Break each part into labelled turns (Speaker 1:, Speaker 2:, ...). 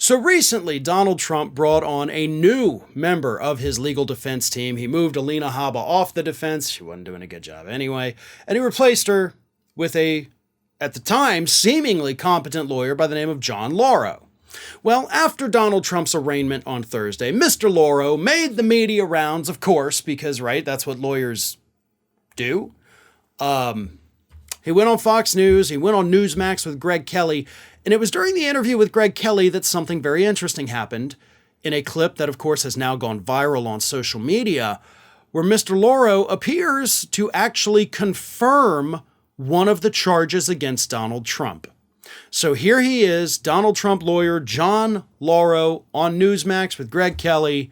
Speaker 1: So recently, Donald Trump brought on a new member of his legal defense team. He moved Alina Habba off the defense. She wasn't doing a good job anyway. And he replaced her with a, at the time, seemingly competent lawyer by the name of John Lauro. Well, after Donald Trump's arraignment on Thursday, Mr. Lauro made the media rounds, of course, because, right, that's what lawyers do. He went on Fox News. He went on Newsmax with Greg Kelly. And it was during the interview with Greg Kelly that something very interesting happened in a clip that, of course, has now gone viral on social media, where Mr. Lauro appears to actually confirm one of the charges against Donald Trump. So here he is, Donald Trump lawyer John Lauro on Newsmax with Greg Kelly,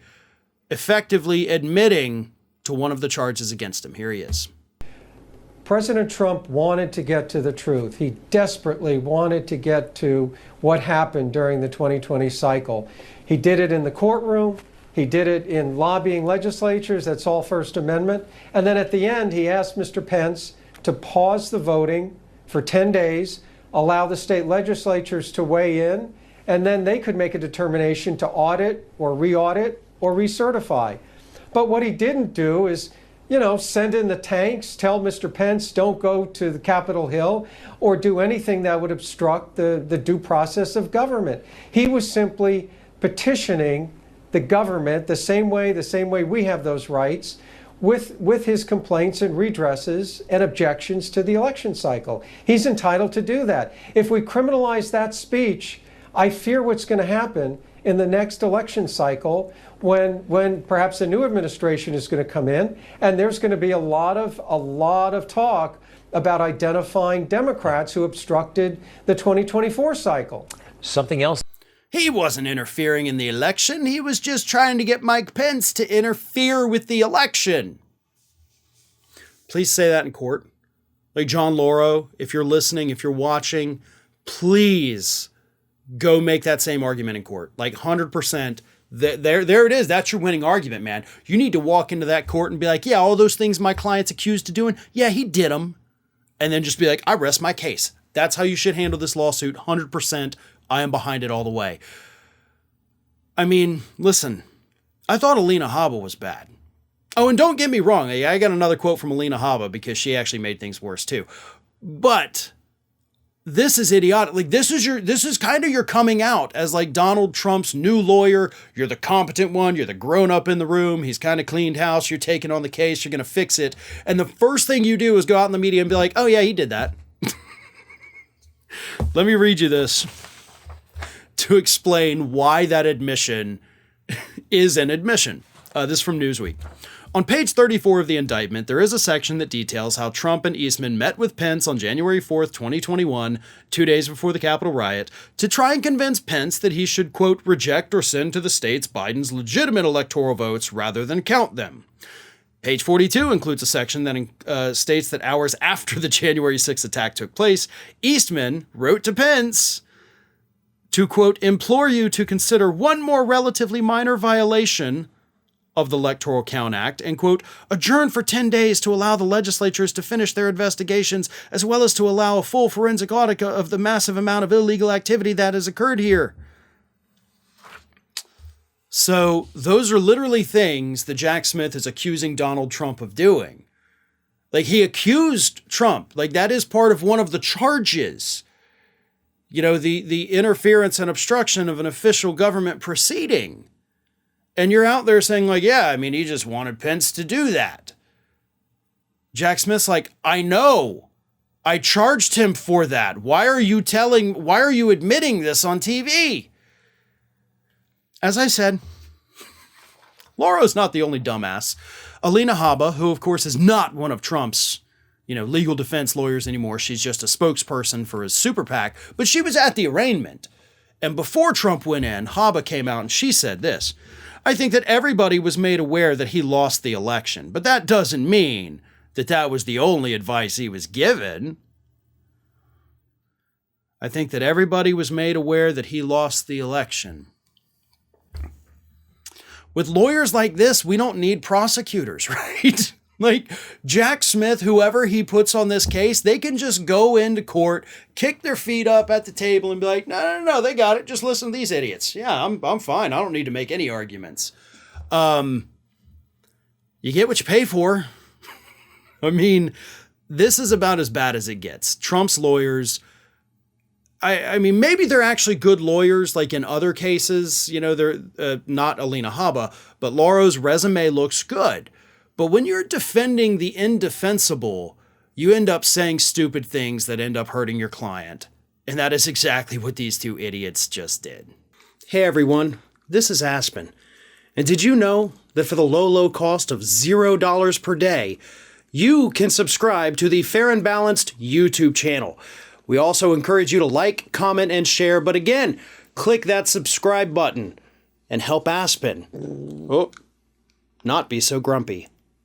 Speaker 1: effectively admitting to one of the charges against him. Here he is.
Speaker 2: President Trump wanted to get to the truth. He desperately wanted to get to what happened during the 2020 cycle. He did it in the courtroom. He did it in lobbying legislatures. That's all First Amendment. And then at the end, he asked Mr. Pence to pause the voting for 10 days, allow the state legislatures to weigh in, and then they could make a determination to audit or re-audit or recertify. But what he didn't do is, send in the tanks, tell Mr. Pence don't go to the Capitol Hill, or do anything that would obstruct the due process of government. He was simply petitioning the government the same way we have those rights, with his complaints and redresses and objections to the election cycle. He's entitled to do that. If we criminalize that speech, I fear what's going to happen in the next election cycle when perhaps a new administration is going to come in, and there's going to be a lot of talk about identifying Democrats who obstructed the 2024 cycle.
Speaker 3: Something else.
Speaker 1: He wasn't interfering in the election. He was just trying to get Mike Pence to interfere with the election. Please say that in court. Like John Lauro, if you're listening, if you're watching, please go make that same argument in court. Like 100%. There it is. That's your winning argument, man. You need to walk into that court and be like, yeah, all those things my client's accused of doing, yeah, he did them. And then just be like, I rest my case. That's how you should handle this lawsuit. 100%. I am behind it all the way. I mean, listen, I thought Alina Habba was bad. Oh, and don't get me wrong. I got another quote from Alina Habba because she actually made things worse too. But this is idiotic. Like this is kind of your coming out as like Donald Trump's new lawyer. You're the competent one. You're the grown up in the room. He's kind of cleaned house. You're taking on the case. You're going to fix it. And the first thing you do is go out in the media and be like, oh yeah, he did that. Let me read you this to explain why that admission is an admission. This is from Newsweek. On page 34 of the indictment, there is a section that details how Trump and Eastman met with Pence on January 4th, 2021, 2 days before the Capitol riot, to try and convince Pence that he should, quote, reject or send to the states Biden's legitimate electoral votes rather than count them. Page 42 includes a section that states that hours after the January 6th attack took place, Eastman wrote to Pence to, quote, implore you to consider one more relatively minor violation of the Electoral Count Act and, quote, adjourn for 10 days to allow the legislatures to finish their investigations, as well as to allow a full forensic audit of the massive amount of illegal activity that has occurred here. So those are literally things that Jack Smith is accusing Donald Trump of doing. Like he accused Trump, like that is part of one of the charges. You know, the interference and obstruction of an official government proceeding. And you're out there saying like, yeah, I mean, he just wanted Pence to do that. Jack Smith's like, I know. I charged him for that. Why are you admitting this on TV? As I said, Lauro's not the only dumbass. Alina Habba, who of course is not one of Trump's, legal defense lawyers anymore. She's just a spokesperson for his super PAC, but she was at the arraignment. And before Trump went in, Habba came out and she said this: I think that everybody was made aware that he lost the election, but that doesn't mean that that was the only advice he was given. I think that everybody was made aware that he lost the election. With lawyers like this, we don't need prosecutors, right? Like, Jack Smith, whoever he puts on this case, they can just go into court, kick their feet up at the table and be like, no, they got it. Just listen to these idiots. Yeah, I'm fine. I don't need to make any arguments. You get what you pay for. I mean, this is about as bad as it gets. Trump's lawyers, I mean, maybe they're actually good lawyers, like in other cases, you know, they're not Alina Habba, but Lauro's resume looks good. But when you're defending the indefensible, you end up saying stupid things that end up hurting your client. And that is exactly what these two idiots just did. Hey everyone, this is Aspen. And did you know that for the low cost of $0 per day, you can subscribe to the Fair and Balanced YouTube channel? We also encourage you to like, comment, and share. But again, click that subscribe button and help Aspen not be so grumpy.